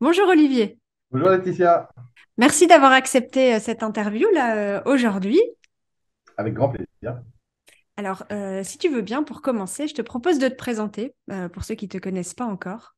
Bonjour Olivier. Bonjour Laetitia, Merci d'avoir accepté cette interview là aujourd'hui. avec grand plaisir. Alors, si tu veux bien, pour commencer, je te propose de te présenter pour ceux qui ne te connaissent pas encore.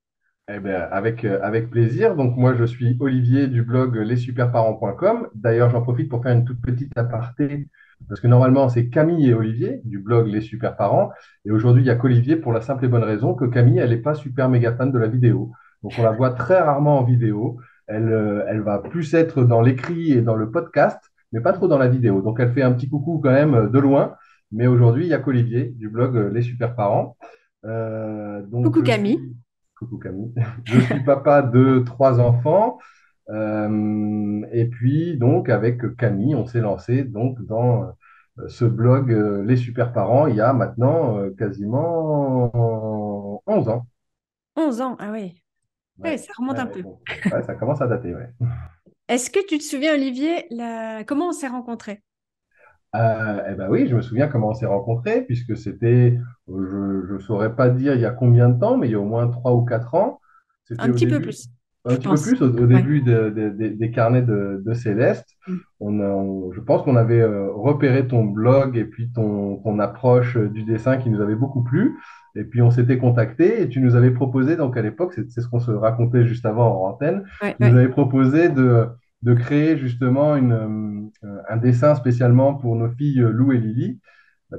Eh bien, avec plaisir. Donc, moi, je suis Olivier du blog lessuperparents.com. D'ailleurs, j'en profite pour faire une toute petite aparté, parce que normalement, c'est Camille et Olivier du blog Les Super Parents. Et aujourd'hui, il n'y a qu'Olivier pour la simple et bonne raison que Camille, elle n'est pas super méga fan de la vidéo. Donc, on la voit très rarement en vidéo. Elle va plus être dans l'écrit et dans le podcast, mais pas trop dans la vidéo. Donc, elle fait un petit coucou quand même de loin. Mais aujourd'hui, il n'y a qu'Olivier du blog Les Super Parents. Donc, Coucou je Camille. suis. Coucou Camille. Je suis papa de trois enfants. Et puis, donc, avec Camille, on s'est lancé donc, dans ce blog Les Super Parents il y a maintenant quasiment 11 ans. 11 ans, ah oui. Ouais, Ouais, ça remonte ouais, un ouais, peu. donc, ouais, ça commence à dater. Ouais. Est-ce que tu te souviens, Olivier, comment on s'est rencontrés? Eh ben oui, je me souviens comment on s'est rencontrés, puisque c'était, je ne saurais pas dire il y a combien de temps, mais il y a au moins 3 ou 4 ans. C'était Un au petit peu début, plus, un je petit peu pense. plus, au Ouais. début des carnets de Céleste. Mm. Je pense qu'on avait repéré ton blog et puis ton approche du dessin qui nous avait beaucoup plu. Et puis on s'était contacté et tu nous avais proposé, donc à l'époque, c'est ce qu'on se racontait juste avant en antenne, Ouais, tu nous ouais. avais proposé de créer justement un dessin spécialement pour nos filles Lou et Lily,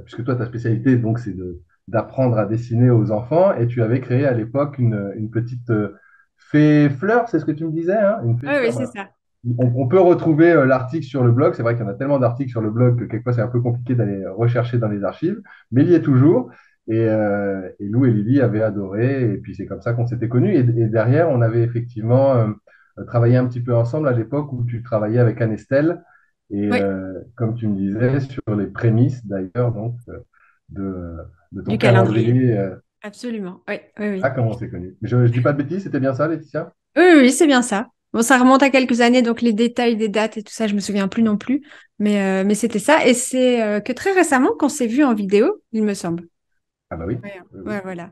puisque toi, ta spécialité, donc, d'apprendre à dessiner aux enfants, et tu avais créé à l'époque une petite fée fleur, c'est ce que tu me disais, hein, une fée Ouais, oui, fleur, c'est voilà. ça. On peut retrouver l'article sur le blog. C'est vrai qu'il y en a tellement d'articles sur le blog que quelquefois c'est un peu compliqué d'aller rechercher dans les archives, mais il y est toujours. Et Lou et Lily avaient adoré, et puis c'est comme ça qu'on s'était connus. Et derrière, on avait effectivement travaillé un petit peu ensemble à l'époque où tu travaillais avec Anne-Estelle, et Oui, comme tu me disais, sur les prémices d'ailleurs donc, de, de ton du calendrier. calendrier. Absolument. Oui, oui, Ah, oui. comment on s'est connus. Je ne dis pas de bêtises, c'était bien ça, Laetitia? Oui, oui, oui, c'est bien ça. Bon, ça remonte à quelques années, donc les détails des dates et tout ça, je me souviens plus non plus. Mais c'était ça. Et c'est que très récemment qu'on s'est vu en vidéo, il me semble. Ah bah oui, Ouais, oui, ouais, oui. voilà.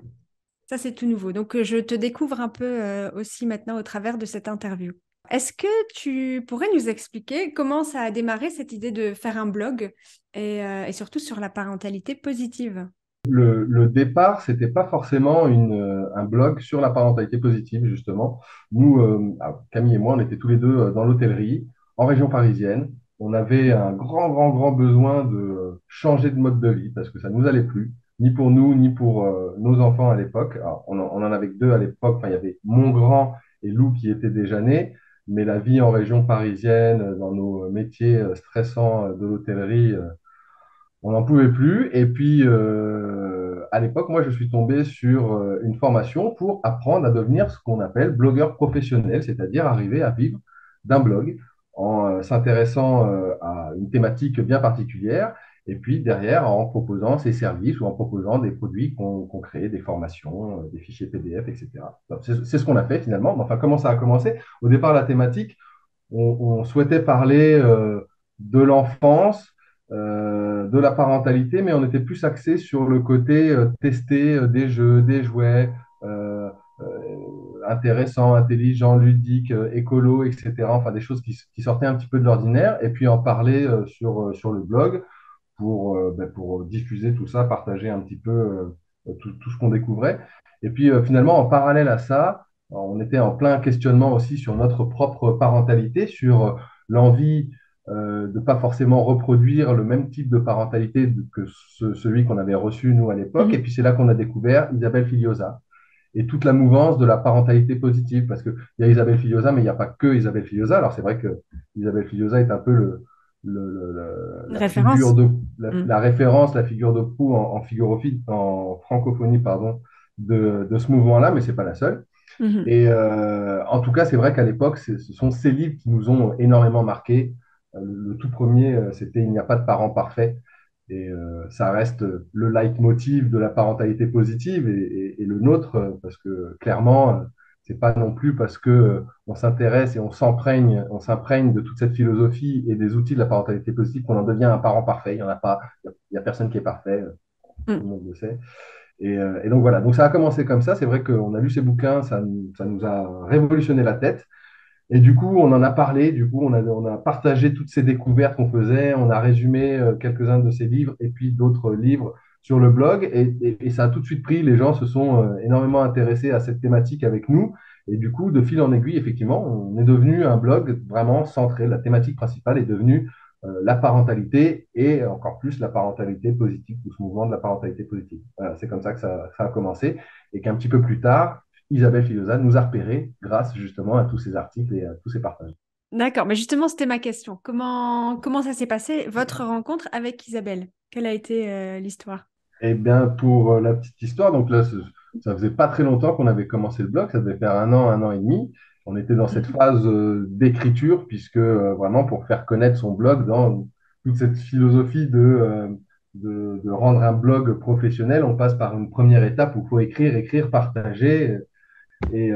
Ça, c'est tout nouveau. Donc, je te découvre un peu aussi maintenant au travers de cette interview. Est-ce que tu pourrais nous expliquer comment ça a démarré cette idée de faire un blog et surtout sur la parentalité positive? Le départ, c'était pas forcément un blog sur la parentalité positive, justement. Nous, Camille et moi, on était tous les deux dans l'hôtellerie, en région parisienne. On avait un grand, grand, grand besoin de changer de mode de vie parce que ça nous allait plus, ni pour nous, ni pour nos enfants à l'époque. Alors, on en avait que deux à l'époque. Enfin, il y avait mon grand et Lou qui étaient déjà nés, mais la vie en région parisienne, dans nos métiers stressants de l'hôtellerie, on n'en pouvait plus. Et puis, à l'époque, moi, je suis tombé sur une formation pour apprendre à devenir ce qu'on appelle blogueur professionnel, c'est-à-dire arriver à vivre d'un blog en s'intéressant à une thématique bien particulière. Et puis derrière, en proposant ses services ou en proposant des produits qu'on crée, des formations, des fichiers PDF, etc. Donc, c'est ce qu'on a fait finalement. Mais enfin, comment ça a commencé? Au départ, la thématique, on souhaitait parler de l'enfance, de la parentalité, mais on était plus axé sur le côté tester des jeux, des jouets intéressants, intelligents, ludiques, écolo, etc. Enfin, des choses qui sortaient un petit peu de l'ordinaire, et puis en parler sur le blog pour diffuser tout ça, partager un petit peu tout ce qu'on découvrait. Et puis finalement, en parallèle à ça, on était en plein questionnement aussi sur notre propre parentalité, sur l'envie de ne pas forcément reproduire le même type de parentalité que celui qu'on avait reçu nous à l'époque. Et Mhm. puis c'est là qu'on a découvert Isabelle Filiosa et toute la mouvance de la parentalité positive, parce qu'il y a Isabelle Filiosa, mais il n'y a pas que Isabelle Filiosa. Alors c'est vrai que Isabelle Filiosa est un peu Une la figure référence? la référence, la figure de proue en francophonie, pardon, de ce mouvement-là, mais c'est pas la seule. Mhm. Et en tout cas, c'est vrai qu'à l'époque, ce sont ces livres qui nous ont énormément marqués. Le tout premier, c'était Il n'y a pas de parents parfaits. Et ça reste le leitmotiv de la parentalité positive et le nôtre, parce que clairement, c'est pas non plus parce que on s'intéresse et on s'imprègne de toute cette philosophie et des outils de la parentalité positive qu'on en devient un parent parfait. Il y en a pas, il y a personne qui est parfait, tout le Mhm. monde le sait. Et donc voilà, donc ça a commencé comme ça. C'est vrai qu'on a lu ces bouquins, ça nous a révolutionné la tête. Et du coup, on en a parlé, du coup, on a partagé toutes ces découvertes qu'on faisait, on a résumé quelques-uns de ces livres et puis d'autres livres sur le blog. Et ça a tout de suite pris, les gens se sont énormément intéressés à cette thématique avec nous. Et du coup, de fil en aiguille, effectivement, on est devenu un blog vraiment centré. La thématique principale est devenue la parentalité et encore plus la parentalité positive, tout ce mouvement de la parentalité positive. Voilà, c'est comme ça que ça a commencé. Et qu'un petit peu plus tard, Isabelle Filosa nous a repérés grâce justement à tous ces articles et à tous ces partages. D'accord, mais justement, c'était ma question. Comment ça s'est passé, votre rencontre avec Isabelle? Quelle a été l'histoire? Eh bien, pour la petite histoire, donc là, ça faisait pas très longtemps qu'on avait commencé le blog, ça devait faire un an et demi. On était dans cette Mhm. phase d'écriture, puisque vraiment pour faire connaître son blog dans toute cette philosophie de rendre un blog professionnel, on passe par une première étape où il faut écrire, écrire, partager. Et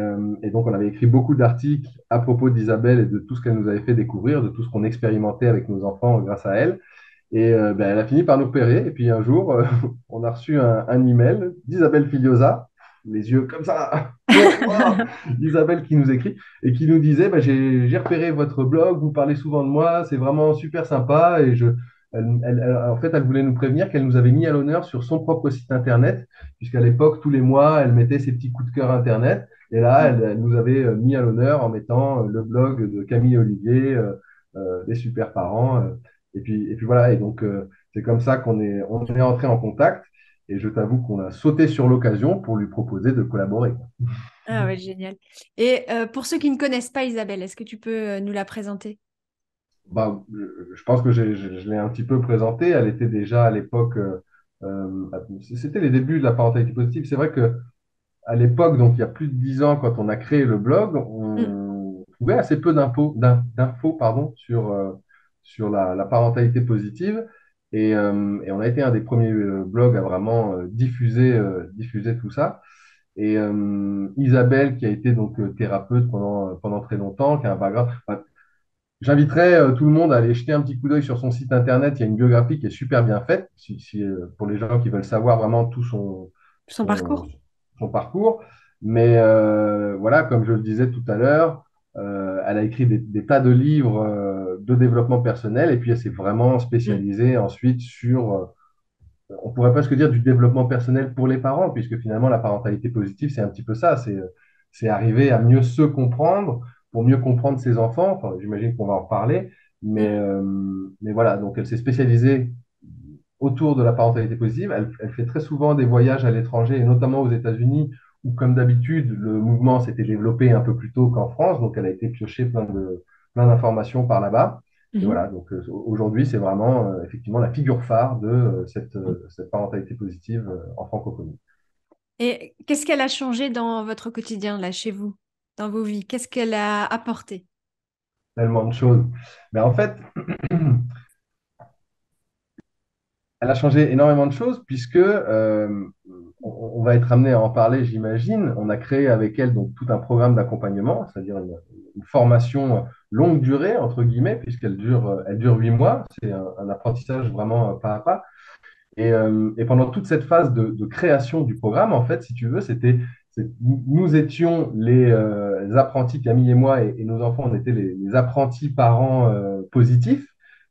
donc, on avait écrit beaucoup d'articles à propos d'Isabelle et de tout ce qu'elle nous avait fait découvrir, de tout ce qu'on expérimentait avec nos enfants grâce à elle. Et ben, elle a fini par nous repérer. Et puis un jour, on a reçu un email d'Isabelle Filiosa, les yeux comme ça. Wow, Isabelle qui nous écrit et qui nous disait bah, j'ai repéré votre blog, vous parlez souvent de moi, c'est vraiment super sympa. En fait, elle voulait nous prévenir qu'elle nous avait mis à l'honneur sur son propre site internet, puisqu'à l'époque, tous les mois, elle mettait ses petits coups de cœur internet. Et là, elle nous avait mis à l'honneur en mettant le blog de Camille et Olivier, des super parents. Et puis voilà, et donc c'est comme ça on est entré en contact. Et je t'avoue qu'on a sauté sur l'occasion pour lui proposer de collaborer. Ah ouais, génial. Et pour ceux qui ne connaissent pas Isabelle, est-ce que tu peux nous la présenter? Bah, je pense que je l'ai un petit peu présenté. Elle était déjà à l'époque, euh, c'était les débuts de la parentalité positive. C'est vrai que à l'époque, donc il y a plus de 10 ans, quand on a créé le blog, Mm. on trouvait assez peu d'infos pardon, sur la parentalité positive. Et on a été un des premiers blogs à vraiment diffuser tout ça. Et Isabelle, qui a été donc thérapeute pendant très longtemps, qui a un background. Enfin, j'inviterais tout le monde à aller jeter un petit coup d'œil sur son site internet. Il y a une biographie qui est super bien faite, pour les gens qui veulent savoir vraiment tout Son son, parcours? son parcours. Mais voilà, comme je le disais tout à l'heure, elle a écrit des tas de livres de développement personnel et puis elle s'est vraiment Mm. spécialisée ensuite sur on pourrait presque dire du développement personnel pour les parents, puisque finalement, la parentalité positive, c'est un petit peu ça. C'est arriver à mieux se comprendre pour mieux comprendre ses enfants. Enfin, j'imagine qu'on va en reparler. Mhm. Mais voilà, donc elle s'est spécialisée autour de la parentalité positive. Elle fait très souvent des voyages à l'étranger, et notamment aux États-Unis, où, comme d'habitude, le mouvement s'était développé un peu plus tôt qu'en France. Donc, elle a été piochée plein d'informations par là-bas. Et Mhm. voilà, donc aujourd'hui, c'est vraiment effectivement la figure phare de cette parentalité positive en francophonie. Et qu'est-ce qu'elle a changé dans votre quotidien, là, chez vous, dans vos vies? Qu'est-ce qu'elle a apporté? Tellement de choses. Mais en fait, elle a changé énormément de choses puisque on va être amené à en parler, j'imagine. On a créé avec elle donc tout un programme d'accompagnement, c'est-à-dire une formation longue durée, entre guillemets, elle dure 8 mois. C'est un apprentissage vraiment pas à pas. Et pendant toute cette phase de création du programme, en fait, si tu veux, nous étions les apprentis, Camille et moi, et nos enfants, on était les apprentis parents positifs.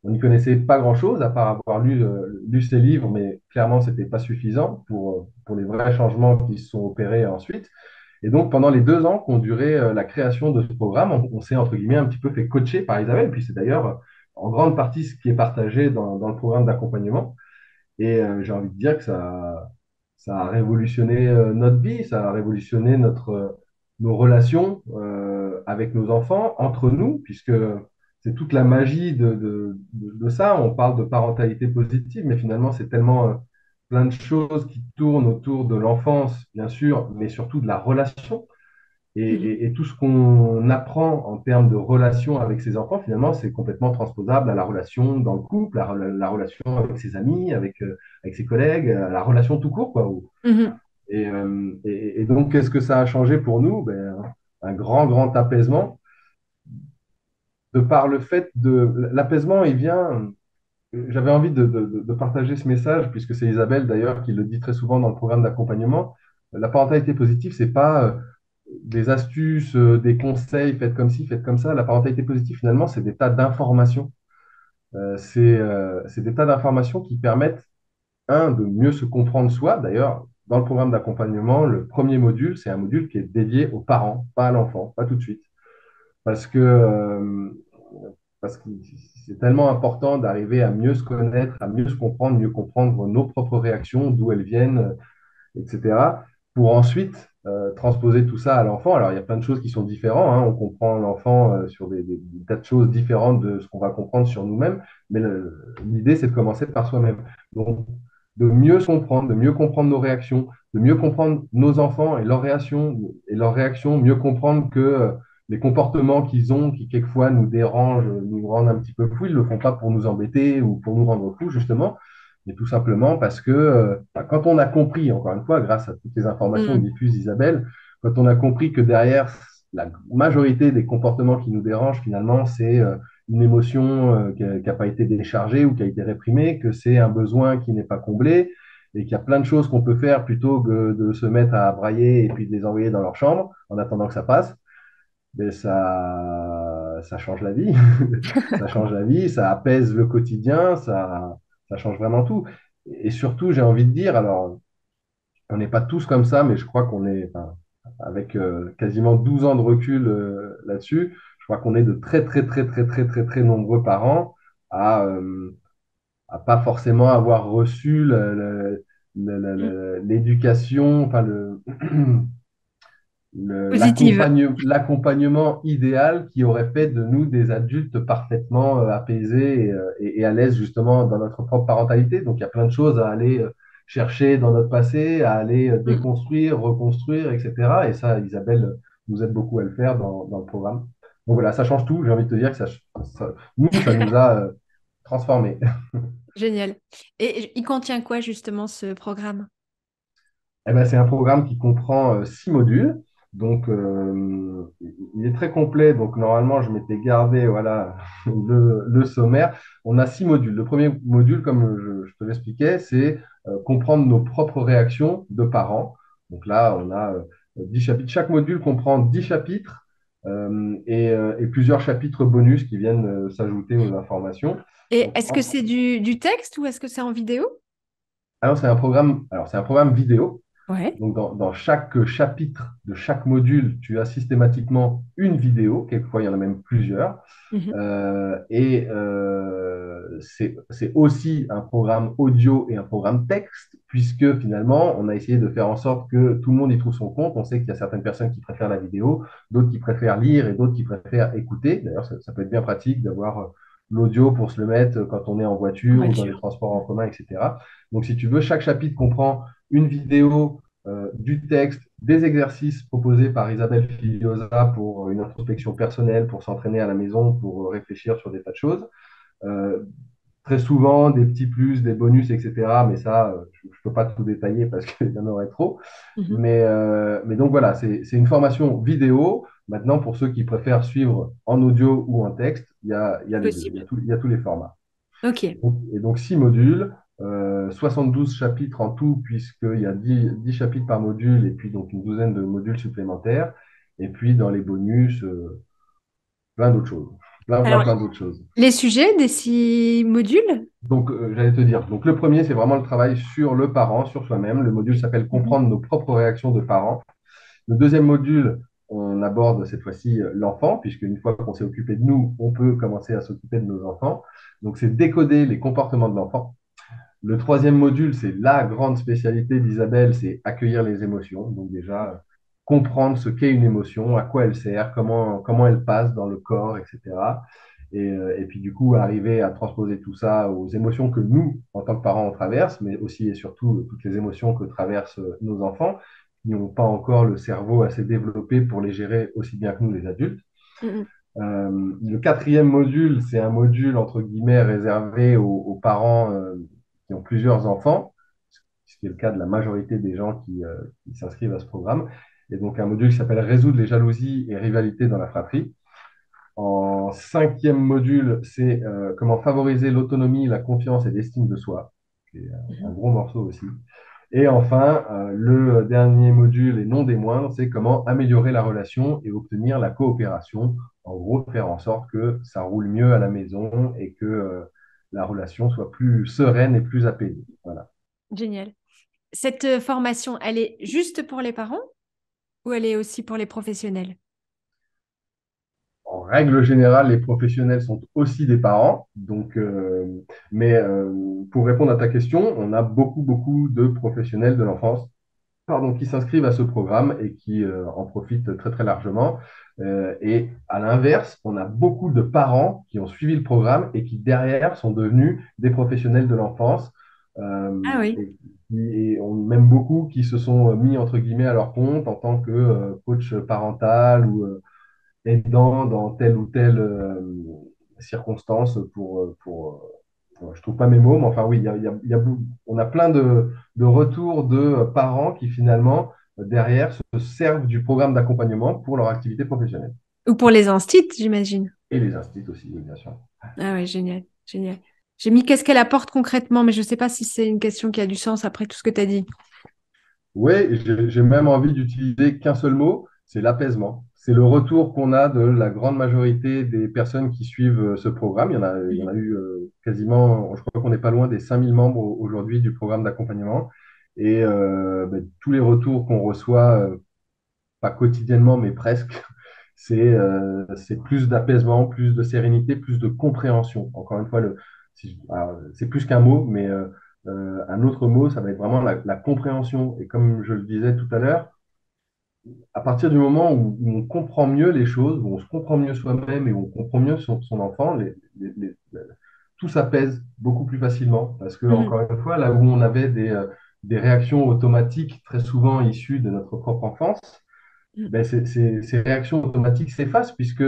On n'y connaissait pas grand-chose, à part avoir lu ces livres, mais clairement, ce n'était pas suffisant pour les vrais changements qui se sont opérés ensuite. Et donc, pendant les 2 ans qu'ont duré la création de ce programme, on s'est, entre guillemets, un petit peu fait coacher par Isabelle. Puis c'est d'ailleurs en grande partie ce qui est partagé dans le programme d'accompagnement. Et j'ai envie de dire que ça a révolutionné notre vie, ça a révolutionné nos relations avec nos enfants, entre nous, puisque c'est toute la magie de ça. On parle de parentalité positive, mais finalement, c'est tellement plein de choses qui tournent autour de l'enfance, bien sûr, mais surtout de la relation. Mhm. Et tout ce qu'on apprend en termes de relation avec ses enfants, finalement, c'est complètement transposable à la relation dans le couple, la relation avec ses amis, avec ses collègues, à la relation tout court, quoi. Mhm. Et donc, qu'est-ce que ça a changé pour nous? Ben, un grand apaisement, de par le fait de... L'apaisement, il vient. j'avais envie de partager ce message, puisque c'est Isabelle d'ailleurs qui le dit très souvent dans le programme d'accompagnement. La parentalité positive, c'est pas des astuces, des conseils, faites comme ci, faites comme ça. La parentalité positive, finalement, c'est des tas d'informations. C'est des tas d'informations qui permettent, un, de mieux se comprendre soi. D'ailleurs, dans le programme d'accompagnement, le premier module, c'est un module qui est dédié aux parents, pas à l'enfant, pas tout de suite. Parce que, euh, parce que c'est tellement important d'arriver à mieux se connaître, à mieux comprendre nos propres réactions, d'où elles viennent, etc., pour ensuite transposer tout ça à l'enfant. Alors, il y a plein de choses qui sont différentes, hein. On comprend l'enfant sur des tas de choses différentes de ce qu'on va comprendre sur nous-mêmes, mais l'idée, c'est de commencer par soi-même. Donc, de mieux se comprendre, de mieux comprendre nos réactions, de mieux comprendre nos enfants et leurs réactions, mieux comprendre que les comportements qu'ils ont, qui quelquefois nous dérangent, nous rendent un petit peu fous, ils ne le font pas pour nous embêter ou pour nous rendre fous, justement, mais tout simplement parce que quand on a compris, encore une fois, grâce à toutes les informations que Mm. diffuse Isabelle, quand on a compris que derrière la majorité des comportements qui nous dérangent, finalement, c'est une émotion qui n'a pas été déchargée ou qui a été réprimée, que c'est un besoin qui n'est pas comblé et qu'il y a plein de choses qu'on peut faire plutôt que de se mettre à brailler et puis de les envoyer dans leur chambre en attendant que ça passe, mais ça change la vie. Ça change la vie, ça apaise le quotidien, ça change vraiment tout. Et surtout, j'ai envie de dire, alors, on n'est pas tous comme ça, mais je crois qu'on est, enfin, avec quasiment 12 ans de recul là-dessus, je crois qu'on est de très, très, très, très, très, très, très nombreux parents à pas forcément avoir reçu Mm. l'éducation, enfin, Positive. l'accompagnement idéal qui aurait fait de nous des adultes parfaitement apaisés et à l'aise justement dans notre propre parentalité. Donc il y a plein de choses à aller chercher dans notre passé, à aller Mm. déconstruire, reconstruire, etc. Et ça, Isabelle nous aide beaucoup à le faire dans le programme. Donc voilà, ça change tout. J'ai envie de te dire que nous, ça nous a transformés. Génial. Et il contient quoi justement ce programme? Eh ben, c'est un programme qui comprend 6 modules. Donc, il est très complet. Donc, normalement, je m'étais gardé voilà, le sommaire. On a 6 modules. Le premier module, comme je te l'expliquais, c'est comprendre nos propres réactions de parents. Donc là, on a 10 chapitres. Chaque module comprend 10 chapitres et plusieurs chapitres bonus qui viennent s'ajouter aux informations. Et Donc, est-ce que c'est du texte ou est-ce que c'est en vidéo? alors, c'est un programme vidéo. Ouais. Donc, dans chaque chapitre de chaque module, tu as systématiquement une vidéo. Quelquefois, il y en a même plusieurs. Mhm. C'est aussi un programme audio et un programme texte, puisque finalement, on a essayé de faire en sorte que tout le monde y trouve son compte. On sait qu'il y a certaines personnes qui préfèrent la vidéo, d'autres qui préfèrent lire et d'autres qui préfèrent écouter. D'ailleurs, ça peut être bien pratique d'avoir l'audio pour se le mettre quand on est en En voiture ou dans les voiture. transports en commun, etc. Donc, si tu veux, chaque chapitre comprend une vidéo, du texte, des exercices proposés par Isabelle Filiosa pour une introspection personnelle, pour s'entraîner à la maison, pour réfléchir sur des tas de choses. Euh, Très souvent, des petits plus, des bonus, etc. Mais ça, je ne peux pas tout détailler parce qu'il y en aurait trop. Mhm. Mais donc voilà, c'est une formation vidéo. Maintenant, pour ceux qui préfèrent suivre en audio ou en texte, il y a les deux. Possible. Il y a tous les formats. Ok. Et donc 6 modules, 72 chapitres en tout, puisqu'il y a 10 chapitres par module, et puis donc une douzaine de modules supplémentaires. Et puis dans les bonus, plein d'autres choses. Alors, Plein d'autres choses. les sujets des 6 modules? Donc, j'allais te dire, donc le premier, c'est vraiment le travail sur le parent, sur soi-même. Le module s'appelle Mhm. Comprendre nos propres réactions de parents. Le deuxième module, on aborde cette fois-ci l'enfant, puisque une fois qu'on s'est occupé de nous, on peut commencer à s'occuper de nos enfants. Donc, c'est décoder les comportements de l'enfant. Le troisième module, c'est la grande spécialité d'Isabelle, c'est accueillir les émotions. Donc déjà, comprendre ce qu'est une émotion, à quoi elle sert, comment elle passe dans le corps, etc. Et puis du coup, arriver à transposer tout ça aux émotions que nous, en tant que parents, on traverse, mais aussi et surtout toutes les émotions que traversent nos enfants, qui n'ont pas encore le cerveau assez développé pour les gérer aussi bien que nous, les adultes. Mhm. Le quatrième module, c'est un module entre guillemets réservé aux parents qui ont plusieurs enfants, ce qui est le cas de la majorité des gens qui s'inscrivent à ce programme. Et donc un module qui s'appelle Résoudre les jalousies et rivalités dans la fratrie. En cinquième module, c'est comment favoriser l'autonomie, la confiance et l'estime de soi. C'est un Mhm. gros morceau aussi. Et enfin, le dernier module, et non des moindres, c'est comment améliorer la relation et obtenir la coopération. En gros, faire en sorte que ça roule mieux à la maison et que la relation soit plus sereine et plus apaisée. Voilà. Génial. Cette formation, elle est juste pour les parents ou elle est aussi pour les professionnels? En règle générale, les professionnels sont aussi des parents. Donc, mais pour répondre à ta question, on a beaucoup, beaucoup de professionnels de l'enfance pardon, qui s'inscrivent à ce programme et qui en profitent très, très largement. Et à l'inverse, on a beaucoup de parents qui ont suivi le programme et qui, derrière, sont devenus des professionnels de l'enfance. Ah oui. Et on même beaucoup qui se sont mis, entre guillemets, à leur compte en tant que coach parental ou aidant dans telle ou telle circonstance je trouve pas mes mots, mais enfin oui, on a plein de retours de parents qui finalement, derrière, se servent du programme d'accompagnement pour leur activité professionnelle. Ou pour les instits, j'imagine. Et les instituts aussi, oui, bien sûr. Ah oui, génial, génial. J'ai mis qu'est-ce qu'elle apporte concrètement, mais je ne sais pas si c'est une question qui a du sens après tout ce que tu as dit. Oui, j'ai même envie d'utiliser qu'un seul mot, c'est l'apaisement. C'est le retour qu'on a de la grande majorité des personnes qui suivent ce programme. Il y en a Mhm. eu quasiment, je crois qu'on n'est pas loin des 5000 membres aujourd'hui du programme d'accompagnement. Et ben, tous les retours qu'on reçoit, pas quotidiennement, mais presque, c'est plus d'apaisement, plus de sérénité, plus de compréhension. Encore une fois, alors, c'est plus qu'un mot, mais un autre mot, ça va être vraiment la compréhension. Et comme je le disais tout à l'heure, à partir du moment où on comprend mieux les choses, où on se comprend mieux soi-même et où on comprend mieux son enfant, tout s'apaise beaucoup plus facilement. Parce que, Mhm. encore une fois, là où on avait des réactions automatiques très souvent issues de notre propre enfance, ben, ces réactions automatiques s'effacent puisque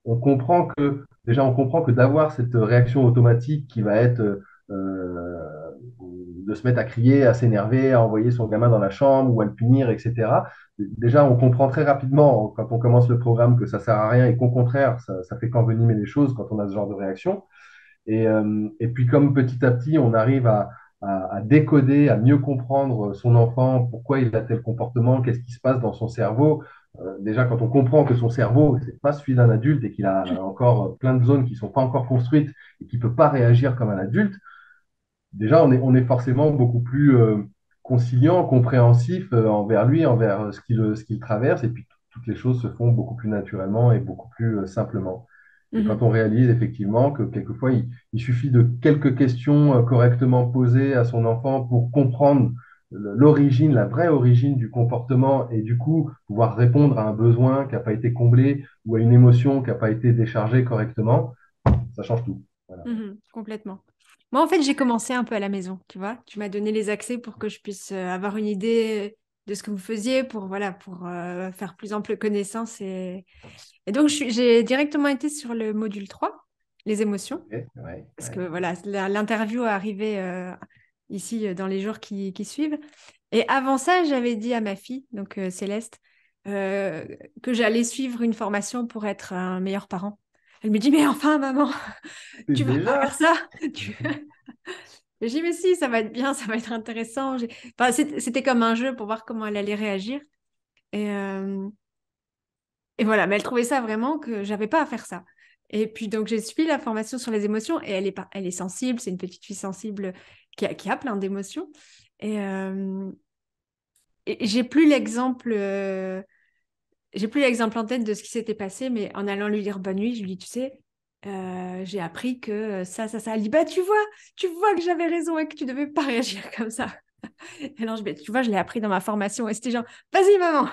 on comprend que déjà on comprend que d'avoir cette réaction automatique qui va être de se mettre à crier, à s'énerver, à envoyer son gamin dans la chambre ou à le punir, etc. Déjà, on comprend très rapidement quand on commence le programme que ça sert à rien et qu'au contraire, ça fait qu'envenimer les choses quand on a ce genre de réaction. Et puis, comme petit à petit, on arrive à décoder, à mieux comprendre son enfant, pourquoi il a tel comportement, qu'est-ce qui se passe dans son cerveau. Déjà, quand on comprend que son cerveau, c'est pas celui d'un adulte et qu'il a encore plein de zones qui sont pas encore construites et qu'il peut pas réagir comme un adulte, déjà, on est forcément beaucoup plus conciliant, compréhensif envers lui, envers ce qu'il traverse, et puis toutes les choses se font beaucoup plus naturellement et beaucoup plus simplement. Et quand Mhm. on réalise effectivement que quelquefois, il suffit de quelques questions correctement posées à son enfant pour comprendre l'origine, la vraie origine du comportement, et du coup pouvoir répondre à un besoin qui n'a pas été comblé ou à une émotion qui n'a pas été déchargée correctement, ça change tout. Voilà. Mhm. Complètement. Moi, en fait, j'ai commencé un peu à la maison, tu vois. Tu m'as donné les accès pour que je puisse avoir une idée de ce que vous faisiez pour, voilà, pour faire plus ample connaissance. Et donc, j'ai directement été sur le module 3, les émotions. Ok, ouais, Parce que ouais. voilà, l'interview est arrivée ici dans les jours qui suivent. Et avant ça, j'avais dit à ma fille, donc Céleste, euh, que j'allais suivre une formation pour être un meilleur parent. Elle me dit, mais enfin, maman, C'est tu vas pas faire déjà. ça. Tu- J'ai dit, mais si, ça va être bien, ça va être intéressant. Enfin, c'était comme un jeu pour voir comment elle allait réagir. Et, euh, et voilà, mais elle trouvait ça vraiment que j'avais pas à faire ça. Et puis donc j'ai suivi la formation sur les émotions et elle est sensible, c'est une petite fille sensible qui a plein d'émotions. Et, euh, et j'ai plus l'exemple en tête de ce qui s'était passé, mais en allant lui dire bonne nuit, je lui dis, tu sais, j'ai appris que ça. Elle dit, bah tu vois que j'avais raison et que tu devais pas réagir comme ça. Et alors tu vois, je l'ai appris dans ma formation et c'était genre, vas-y maman,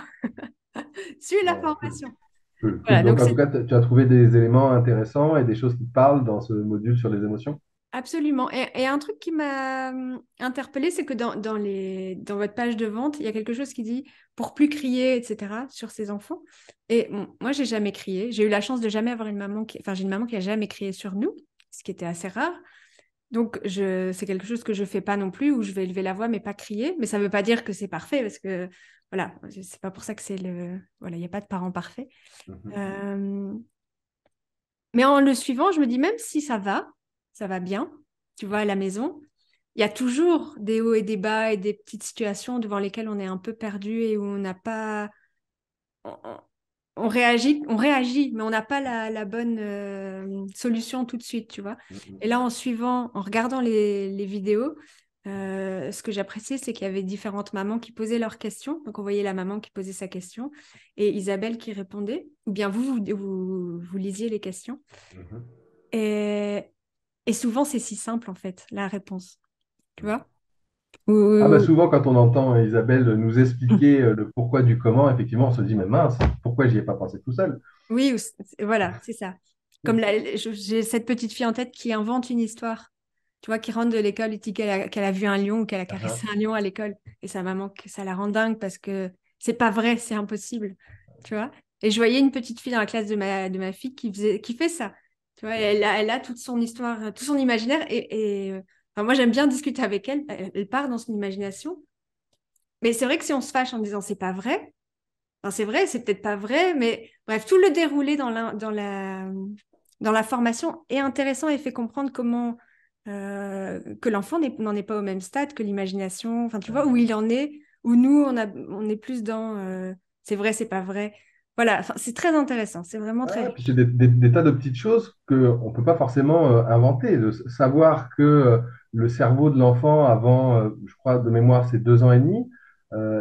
suis la Bon, cool, formation. cool, cool. Voilà, donc Donc, en tout c'est cas, tu as trouvé des éléments intéressants et des choses qui te parlent dans ce module sur les émotions? absolument. Et un truc qui m'a interpellée, c'est que dans votre page de vente, il y a quelque chose qui dit pour plus crier, etc., sur ses enfants. Et bon, moi, j'ai jamais crié. J'ai eu la chance de jamais avoir une maman qui. Enfin, j'ai une maman qui a jamais crié sur nous, ce qui était assez rare. Donc, c'est quelque chose que je fais pas non plus, où je vais élever la voix, mais pas crier. Mais ça veut pas dire que c'est parfait, parce que, voilà, c'est pas pour ça que c'est le. Voilà, il n'y a pas de parent parfait. Mhm. Euh, Mais en le suivant, je me dis, même si ça va bien, tu vois, à la maison, il y a toujours des hauts et des bas et des petites situations devant lesquelles on est un peu perdu et où on n'a pas... On, on- on réagit, mais on n'a pas la bonne solution tout de suite, tu vois. Et là, en suivant, en regardant les vidéos, ce que j'appréciais, c'est qu'il y avait différentes mamans qui posaient leurs questions. Donc, on voyait la maman qui posait sa question et Isabelle qui répondait. Ou bien vous lisiez les questions. Mhm. Et, et souvent, c'est si simple, en fait, la réponse. Tu vois? Ah bah Ou- souvent, quand on entend Isabelle nous expliquer le pourquoi du comment, effectivement, on se dit, mais mince, pourquoi j'y ai pas pensé tout seul? Oui, voilà, c'est ça. Comme j'ai cette petite fille en tête qui invente une histoire. Tu vois, qui rentre de l'école et dit qu'elle a vu un lion ou qu'elle a caressé un lion à l'école. Et sa maman, que ça la rend dingue parce que c'est pas vrai, c'est impossible. Tu vois? Et je voyais une petite fille dans la classe de ma fille qui fait ça. Tu vois, elle a toute son histoire, tout son imaginaire. Enfin, moi, j'aime bien discuter avec elle. Elle part dans son imagination. Mais c'est vrai que si on se fâche en disant c'est pas vrai, enfin, c'est vrai, c'est peut-être pas vrai, mais bref, tout le déroulé dans la formation est intéressant et fait comprendre comment que l'enfant n'en est pas au même stade que l'imagination, enfin, tu vois, où il en est, où nous, on est plus dans c'est vrai, c'est pas vrai. Voilà, enfin, c'est très intéressant, c'est vraiment très Ah, puis riche. c'est des tas de petites choses qu'on ne peut pas forcément inventer. Savoir que le cerveau de l'enfant, avant, je crois, de mémoire, c'est 2 ans et demi,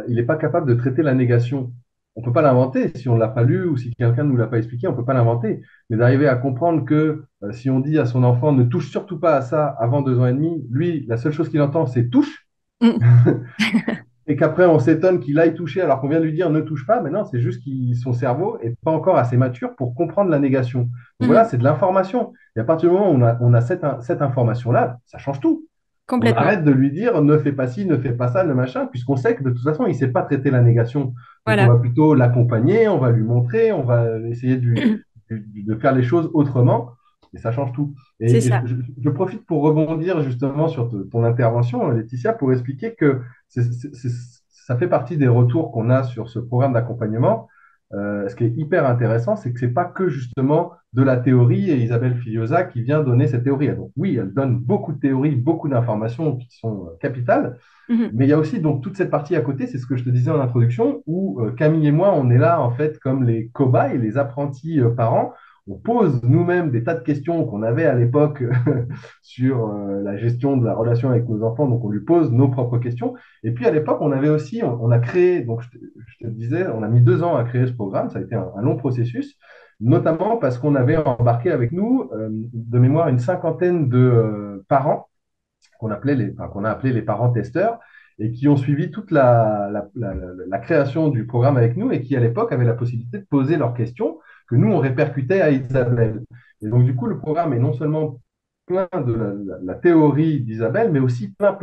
il n'est pas capable de traiter la négation. On ne peut pas l'inventer. Si on ne l'a pas lu ou si quelqu'un ne nous l'a pas expliqué, on ne peut pas l'inventer. Mais d'arriver à comprendre que si on dit à son enfant ne touche surtout pas à ça avant 2 ans et demi, lui, la seule chose qu'il entend, c'est touche. Mm. Et qu'après on s'étonne qu'il aille toucher alors qu'on vient de lui dire ne touche pas, mais non, c'est juste que son cerveau est pas encore assez mature pour comprendre la négation. Donc voilà, Mhm. c'est de l'information. Et à partir du moment où on a cette information-là, ça change tout. On Complètement. arrête de lui dire ne fais pas ci, ne fais pas ça, le machin, puisqu'on sait que de toute façon, il ne sait pas traiter la négation. Donc on Voilà, va plutôt l'accompagner, on va lui montrer, on va essayer de faire les choses autrement, et ça change tout. c'est Et ça. je profite pour rebondir justement sur ton intervention, Laetitia, pour expliquer que ça fait partie des retours qu'on a sur ce programme d'accompagnement. Ce qui est hyper intéressant, c'est que ce n'est pas que justement de la théorie et Isabelle Filiosa qui vient donner cette théorie. Donc oui, elle donne beaucoup de théories, beaucoup d'informations qui sont capitales, Mhm. mais il y a aussi donc toute cette partie à côté, c'est ce que je te disais en introduction, où Camille et moi, on est là en fait comme les cobayes, les apprentis parents. On pose nous-mêmes des tas de questions qu'on avait à l'époque sur la gestion de la relation avec nos enfants, donc on lui pose nos propres questions. Et puis à l'époque, on avait aussi, on a créé, donc je te disais, on a mis 2 ans à créer ce programme, ça a été un long processus, notamment parce qu'on avait embarqué avec nous, de mémoire, une cinquantaine de parents qu'on a appelé les parents testeurs et qui ont suivi toute la création du programme avec nous et qui, à l'époque, avaient la possibilité de poser leurs questions que nous, on répercutait à Isabelle. Et donc, du coup, le programme est non seulement plein de la théorie d'Isabelle, mais aussi plein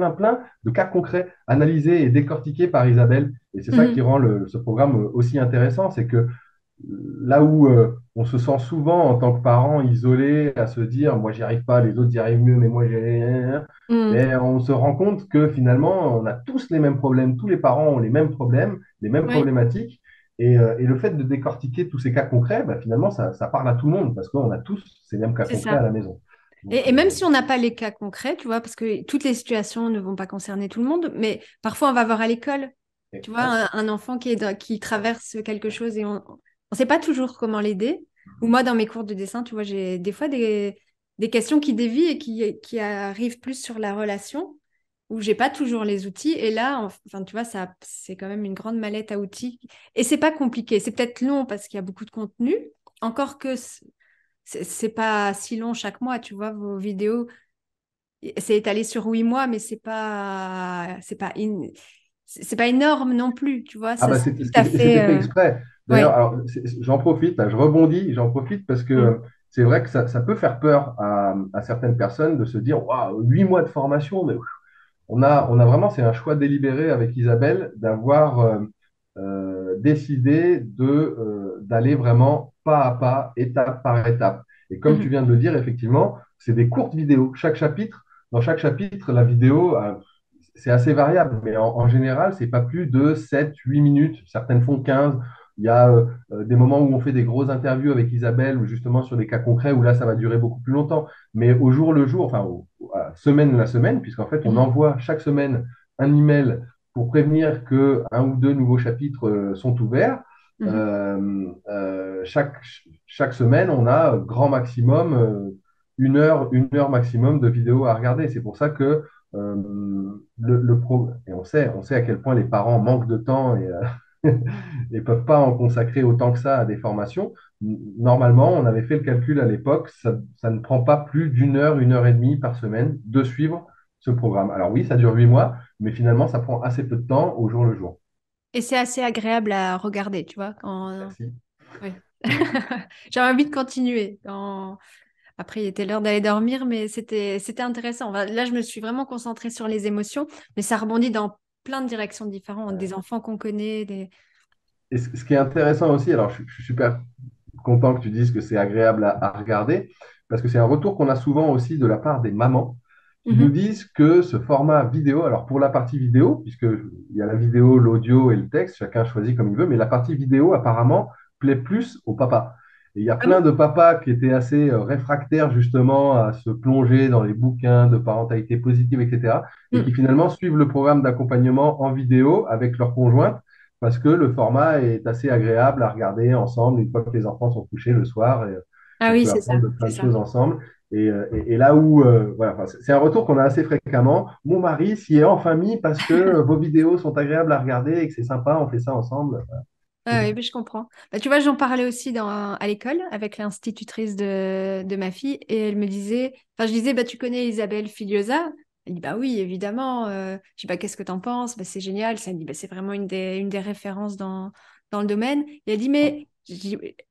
de cas concrets analysés et décortiqués par Isabelle. Et c'est ça qui Mhm. rend ce programme aussi intéressant, c'est que là où on se sent souvent en tant que parent isolé à se dire, moi j'y arrive pas, les autres y arrivent mieux, mais moi j'y arrive. Mhm. Mais on se rend compte que finalement, on a tous les mêmes problèmes, tous les parents ont les mêmes problèmes, les mêmes Oui, problématiques. Et le fait de décortiquer tous ces cas concrets, bah, finalement, ça parle à tout le monde parce qu'on a tous ces mêmes cas c'est concrets à ça. la maison. Donc, Et même si on n'a pas les cas concrets, tu vois, parce que toutes les situations ne vont pas concerner tout le monde, mais parfois on va voir à l'école, tu vois, ouais. un enfant qui traverse quelque chose et on ne sait pas toujours comment l'aider. Ou moi, dans mes cours de dessin, tu vois, j'ai des fois des questions qui dévient et qui arrivent plus sur la relation, où j'ai pas toujours les outils. Et là, enfin, tu vois, ça, c'est quand même une grande mallette à outils. Et c'est pas compliqué. C'est peut-être long parce qu'il y a beaucoup de contenu, encore que c'est pas si long chaque mois, tu vois, vos vidéos. C'est étalé sur 8 mois, mais c'est pas énorme non plus, tu vois. Ah Ça, bah c'est tout à fait. c'était fait exprès. D'ailleurs, Ouais. alors, j'en profite, là, je rebondis, j'en profite parce que Mm. c'est vrai que ça peut faire peur à certaines personnes de se dire, waouh, 8 mois de formation, mais on a vraiment, c'est un choix délibéré avec Isabelle d'avoir décidé d'aller vraiment pas à pas, étape par étape. Et comme tu Mhm. viens de le dire, effectivement, c'est des courtes vidéos. Dans chaque chapitre, la vidéo, c'est assez variable, mais en général, c'est pas plus de 7 8 minutes. Certaines font 15. Il y a des moments où on fait des grosses interviews avec Isabelle, ou justement sur des cas concrets, où là, ça va durer beaucoup plus longtemps. Mais au jour le jour, enfin, semaine la semaine, puisqu'en fait, on Mhm. envoie chaque semaine un email pour prévenir que un ou deux nouveaux chapitres sont ouverts. Mhm. Chaque semaine, on a grand maximum 1 heure maximum de vidéos à regarder. C'est pour ça que et on sait à quel point les parents manquent de temps et peuvent pas en consacrer autant que ça à des formations. Normalement, on avait fait le calcul à l'époque, ça ne prend pas plus d'une heure et demie par semaine de suivre ce programme. Alors oui, ça dure 8 mois, mais finalement, ça prend assez peu de temps au jour le jour. Et c'est assez agréable à regarder, tu vois, quand... Merci. Oui. J'avais envie de continuer. Après, il était l'heure d'aller dormir, mais c'était intéressant. Là, je me suis vraiment concentrée sur les émotions, mais ça rebondit dans plein de directions différentes, des enfants qu'on connaît, des... Et ce qui est intéressant aussi, alors je suis super content que tu dises que c'est agréable à regarder, parce que c'est un retour qu'on a souvent aussi de la part des mamans qui nous Mhm. disent que ce format vidéo, alors pour la partie vidéo, puisqu'il y a la vidéo, l'audio et le texte, chacun choisit comme il veut, mais la partie vidéo apparemment plaît plus aux papas. Et il y a Ah plein bon? de papas qui étaient assez réfractaires justement à se plonger dans les bouquins de parentalité positive, etc., et qui Mm. finalement suivent le programme d'accompagnement en vidéo avec leur conjointe parce que le format est assez agréable à regarder ensemble une fois que les enfants sont couchés le soir et Ah on oui, peut c'est ça, apprendre de c'est plein de ça. choses ensemble. Et là où, voilà, enfin, c'est un retour qu'on a assez fréquemment. Mon mari s'y est enfin mis parce que vos vidéos sont agréables à regarder et que c'est sympa, on fait ça ensemble. Ah oui, mais je comprends. Bah, tu vois, j'en parlais aussi à l'école avec l'institutrice de ma fille et elle me disait, enfin, je disais, bah, tu connais Isabelle Filiosa? Elle dit, bah oui, évidemment. Je dis, bah, qu'est-ce que t'en penses? Bah, c'est génial. Ça me dit, bah, c'est vraiment une des références dans le domaine. Et elle dit, mais,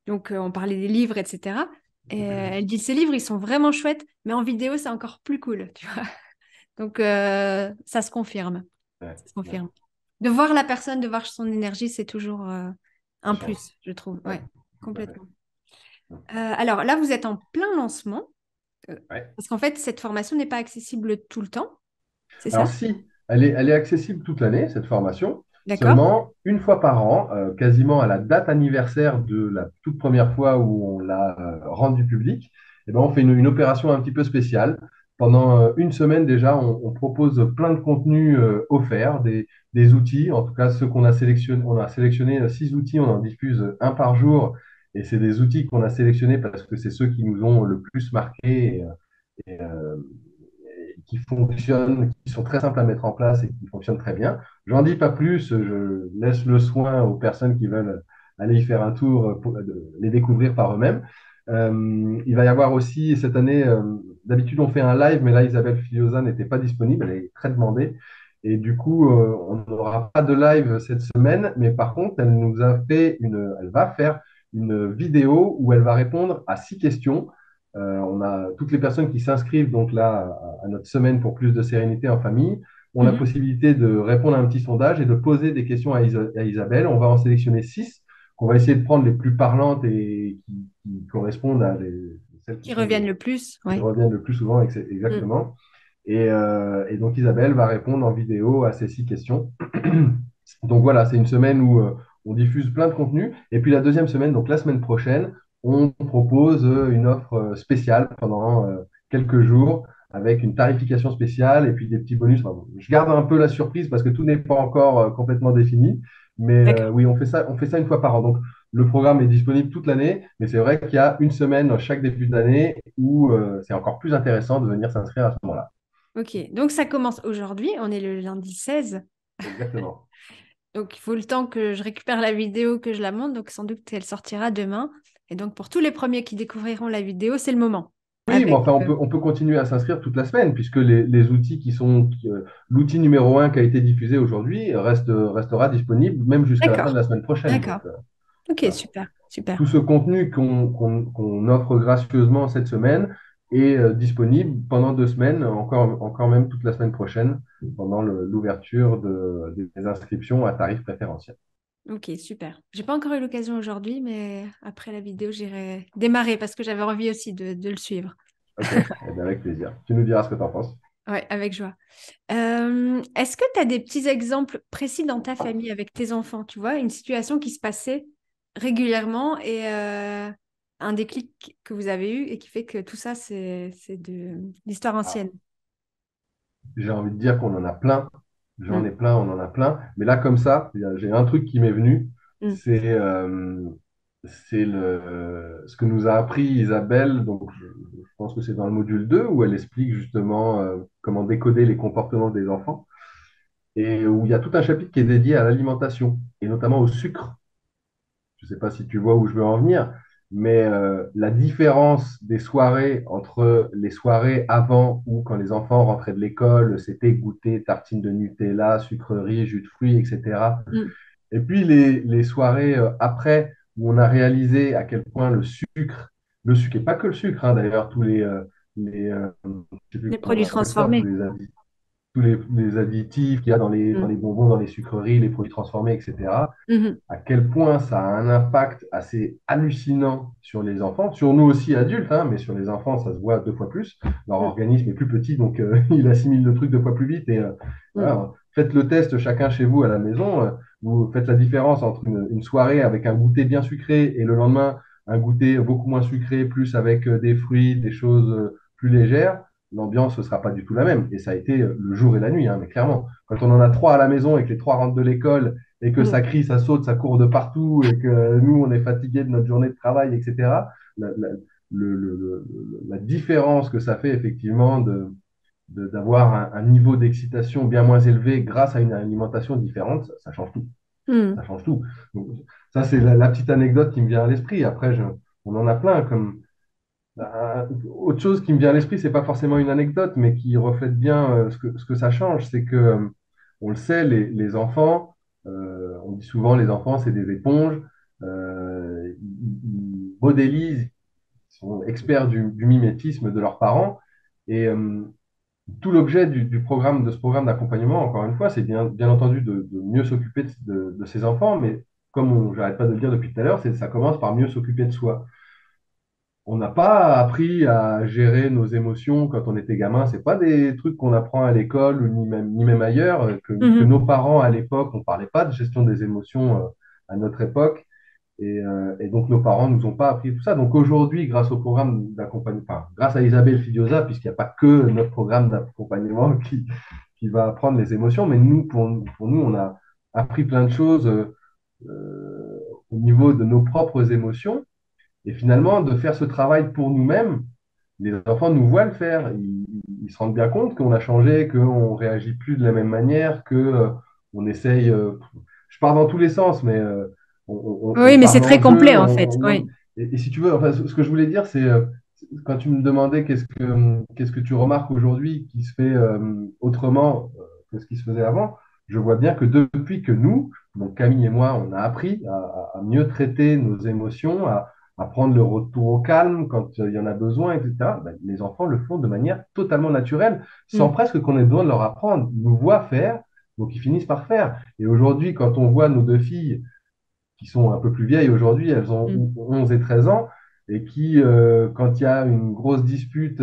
donc, on parlait des livres, etc. Et elle dit, ces livres, ils sont vraiment chouettes, mais en vidéo, c'est encore plus cool, tu vois. Donc, ça se confirme. Ouais, Ça se ouais, confirme. De voir la personne, de voir son énergie, c'est toujours ça un change. plus, je trouve. Ouais, Ouais, tout à fait. complètement. Alors là, vous êtes en plein lancement, Ouais. parce qu'en fait, cette formation n'est pas accessible tout le temps, c'est Alors ça? si, elle est accessible toute l'année, cette formation, D'accord? seulement une fois par an, quasiment à la date anniversaire de la toute première fois où on l'a rendue publique, eh ben, on fait une opération un petit peu spéciale. Pendant une semaine déjà, on propose plein de contenus offerts, des outils, en tout cas ceux qu'on a sélectionnés. On a sélectionné 6 outils, on en diffuse un par jour, et c'est des outils qu'on a sélectionnés parce que c'est ceux qui nous ont le plus marqués et qui fonctionnent, qui sont très simples à mettre en place et qui fonctionnent très bien. J'en dis pas plus, je laisse le soin aux personnes qui veulent aller y faire un tour pour les découvrir par eux-mêmes. Il va y avoir aussi cette année, d'habitude on fait un live, mais là Isabelle Filiosa n'était pas disponible, elle est très demandée. Et du coup, on n'aura pas de live cette semaine, mais par contre, elle va faire une vidéo où elle va répondre à 6 questions. On a toutes les personnes qui s'inscrivent donc là à notre semaine pour plus de sérénité en famille ont la Mhm. possibilité de répondre à un petit sondage et de poser des questions à Isabelle. On va en sélectionner 6 qu'on va essayer de prendre les plus parlantes et qui correspondent à celles qui Qui sont reviennent le plus, qui ouais. reviennent le plus souvent Mm. exactement. Et donc Isabelle va répondre en vidéo à ces 6 questions. Donc voilà, c'est une semaine où on diffuse plein de contenus. Et puis la deuxième semaine, donc la semaine prochaine, on propose une offre spéciale pendant quelques jours avec une tarification spéciale et puis des petits bonus. Enfin, bon, je garde un peu la surprise parce que tout n'est pas encore complètement défini. Mais D'accord. oui, on fait ça une fois par an. Donc le programme est disponible toute l'année, mais c'est vrai qu'il y a une semaine chaque début d'année où c'est encore plus intéressant de venir s'inscrire à ce moment-là. Ok, donc ça commence aujourd'hui, on est le lundi 16. Exactement. Donc il faut le temps que je récupère la vidéo, que je la monte, donc sans doute elle sortira demain. Et donc pour tous les premiers qui découvriront la vidéo, c'est le moment. Oui, mais Avec, enfin, on peut continuer à s'inscrire toute la semaine, puisque les outils l'outil numéro un qui a été diffusé aujourd'hui restera disponible même jusqu'à la fin de D'accord, la semaine prochaine. Donc, d'accord. Ok, voilà. super, super. Tout ce contenu qu'on offre gracieusement cette semaine est disponible pendant 2 semaines, encore même toute la semaine prochaine, pendant l'ouverture des inscriptions à tarif préférentiel. Ok, super. J'ai pas encore eu l'occasion aujourd'hui, mais après la vidéo, j'irai démarrer parce que j'avais envie aussi de le suivre. Ok, eh bien, avec plaisir. Tu nous diras ce que tu en penses. Ouais, avec joie. Est-ce que tu as des petits exemples précis dans ta famille avec tes enfants, tu vois, une situation qui se passait régulièrement et un déclic que vous avez eu et qui fait que tout ça, c'est de l'histoire ancienne. Alors, j'ai envie de dire qu'on en a plein. J'en Mm, ai plein, on en a plein. Mais là, comme ça, j'ai un truc qui m'est venu. mm, C'est ce que nous a appris Isabelle. Donc, je pense que c'est dans le module 2 où elle explique justement comment décoder les comportements des enfants. Et où il y a tout un chapitre qui est dédié à l'alimentation, et notamment au sucre. Je ne sais pas si tu vois où je veux en venir, mais la différence des soirées entre les soirées avant ou quand les enfants rentraient de l'école, c'était goûter tartines de Nutella, sucreries, jus de fruits, etc. mm. Et puis les soirées après, où on a réalisé à quel point le sucre, et pas que le sucre, hein, d'ailleurs, les je sais plus Les comment on produits appelle ça, transformés. tous les additifs qu'il y a dans Mm, les bonbons, dans les sucreries, les produits transformés, etc., mhm, à quel point ça a un impact assez hallucinant sur les enfants, sur nous aussi adultes, hein, mais sur les enfants, ça se voit deux fois plus. Leur mm, organisme est plus petit, donc il assimile le truc deux fois plus vite. Et mm, voilà, faites le test chacun chez vous à la maison. Vous faites la différence entre une soirée avec un goûter bien sucré et le lendemain, un goûter beaucoup moins sucré, plus avec des fruits, des choses plus légères. L'ambiance ne sera pas du tout la même. Et ça a été le jour et la nuit, hein, mais clairement. Quand on en a trois à la maison et que les trois rentrent de l'école et que ça mm, crie, ça saute, ça court de partout et que nous, on est fatigué de notre journée de travail, etc., la, la, la différence que ça fait effectivement d'avoir un niveau d'excitation bien moins élevé grâce à une alimentation différente, ça change tout. mm. Ça change tout. Donc, ça, c'est la petite anecdote qui me vient à l'esprit. Après, on en a plein. Comme, autre chose qui me vient à l'esprit, c'est pas forcément une anecdote, mais qui reflète bien ce que ça change. C'est que, on le sait, les enfants, on dit souvent les enfants, c'est des éponges. Ils modélisent, ils sont experts du mimétisme de leurs parents. Et tout l'objet de ce programme d'accompagnement, encore une fois, c'est bien entendu de mieux s'occuper de ses enfants, mais comme j'arrête pas de le dire depuis tout à l'heure, ça commence par mieux s'occuper de soi. On n'a pas appris à gérer nos émotions quand on était gamin. C'est pas des trucs qu'on apprend à l'école ou ni même ailleurs, que Mhm. nos parents à l'époque, on parlait pas de gestion des émotions à notre époque. Et donc, nos parents ne nous ont pas appris tout ça. Donc, aujourd'hui, grâce au programme d'accompagnement, enfin, grâce à Isabelle Fidiosa, puisqu'il n'y a pas que notre programme d'accompagnement qui va apprendre les émotions, mais nous, pour nous, on a appris plein de choses au niveau de nos propres émotions. Et finalement, de faire ce travail pour nous-mêmes, les enfants nous voient le faire. Ils se rendent bien compte qu'on a changé, qu'on réagit plus de la même manière, que on essaye. Je pars dans tous les sens, mais on Oui, mais c'est parle très en complet jeu. en fait. Oui. Et si tu veux, enfin, ce que je voulais dire, c'est quand tu me demandais qu'est-ce que tu remarques aujourd'hui qui se fait autrement que ce qui se faisait avant, je vois bien que depuis que nous, donc Camille et moi, on a appris à mieux traiter nos émotions, à prendre le retour au calme quand il y en a besoin, etc., ben, les enfants le font de manière totalement naturelle, sans Mm, presque qu'on ait besoin de leur apprendre. Ils nous voient faire, donc ils finissent par faire. Et aujourd'hui, quand on voit nos deux filles qui sont un peu plus vieilles aujourd'hui, elles ont mm, 11 et 13 ans, et qui, quand il y a une grosse dispute,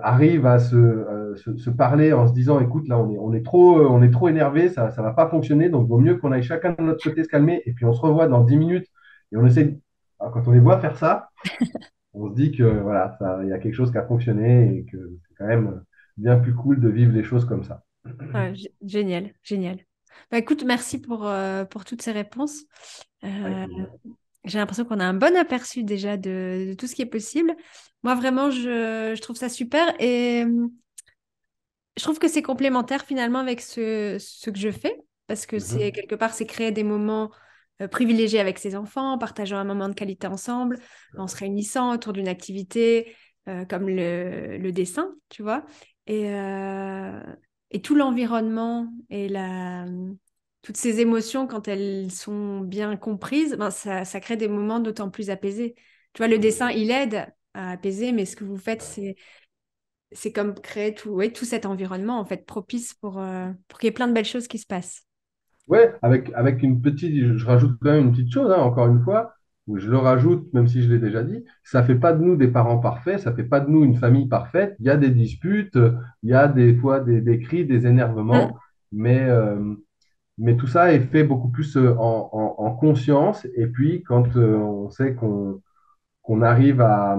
arrivent à se parler en se disant, écoute, là, on est trop énervé, ça ne va pas fonctionner, donc il vaut mieux qu'on aille chacun de notre côté se calmer, et puis on se revoit dans 10 minutes, et on essaie, alors, quand on les voit faire ça, on se dit que voilà, il y a quelque chose qui a fonctionné, et que c'est quand même bien plus cool de vivre les choses comme ça. ouais, génial, génial. Bah, écoute, merci pour toutes ces réponses. Avec Euh, plaisir. j'ai l'impression qu'on a un bon aperçu déjà de tout ce qui est possible. Moi, vraiment, je trouve ça super et je trouve que c'est complémentaire finalement avec ce que je fais parce que c'est Mhm. quelque part, c'est créer des moments privilégiés avec ses enfants, partageant un moment de qualité ensemble, en se réunissant autour d'une activité comme le dessin, tu vois. Et, euh, et tout l'environnement et toutes ces émotions, quand elles sont bien comprises, ben ça crée des moments d'autant plus apaisés. Tu vois, le dessin, il aide à apaiser, mais ce que vous faites, c'est comme créer tout, ouais, tout cet environnement en fait propice pour qu'il y ait plein de belles choses qui se passent. Ouais, avec une petite, je rajoute quand même une petite chose, hein, encore une fois, où je le rajoute, même si je l'ai déjà dit, ça fait pas de nous des parents parfaits, ça fait pas de nous une famille parfaite. Il y a des disputes, il y a des fois des cris, des Mm, énervements, mais Mais tout ça est fait beaucoup plus en conscience. Et puis, quand on sait qu'on arrive à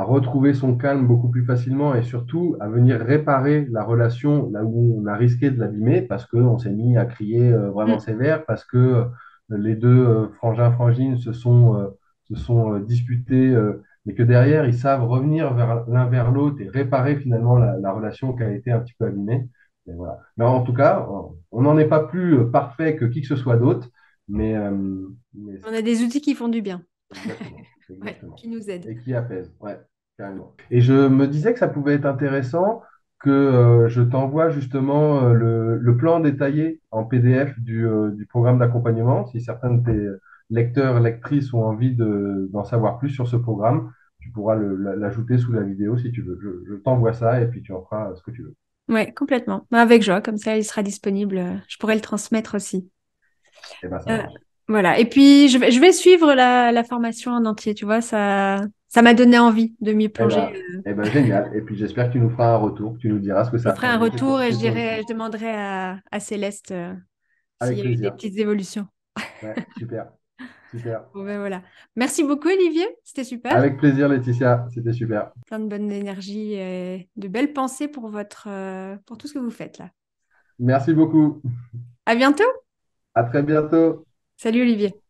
retrouver son calme beaucoup plus facilement et surtout à venir réparer la relation là où on a risqué de l'abîmer parce qu'on s'est mis à crier vraiment Mm. sévère, parce que les deux frangins-frangines se sont disputés, mais que derrière, ils savent revenir l'un vers l'autre et réparer finalement la relation qui a été un petit peu abîmée. Et voilà. Mais en tout cas, on n'en est pas plus parfait que qui que ce soit d'autre, mais, mais On a des outils qui font du bien, exactement, ouais, exactement. qui nous aident. Et qui apaise, ouais, carrément. Et je me disais que ça pouvait être intéressant que je t'envoie justement le plan détaillé en PDF du programme d'accompagnement. Si certains de tes lecteurs, lectrices ont envie d'en savoir plus sur ce programme, tu pourras l'ajouter sous la vidéo si tu veux. Je t'envoie ça et puis tu en feras ce que tu veux. Ouais, complètement. Bah, avec joie, comme ça, il sera disponible. Je pourrai le transmettre aussi. Eh ben, ça Euh, marche. voilà. Et puis, je vais suivre la formation en entier, tu vois, ça m'a donné envie de m'y Eh plonger. ben, eh ben, génial. Et puis j'espère que tu nous feras un retour, que tu nous diras ce que Je ça a ferai un changé retour et chez toi je aussi. demanderai à Céleste s'il Avec y a eu des plaisir. petites évolutions. Ouais, super, super. Bon, ben voilà. Merci beaucoup, Olivier. C'était super. Avec plaisir, Laetitia. C'était super. Plein de bonne énergie et de belles pensées pour tout ce que vous faites là. Merci beaucoup. À bientôt. À très bientôt. Salut, Olivier.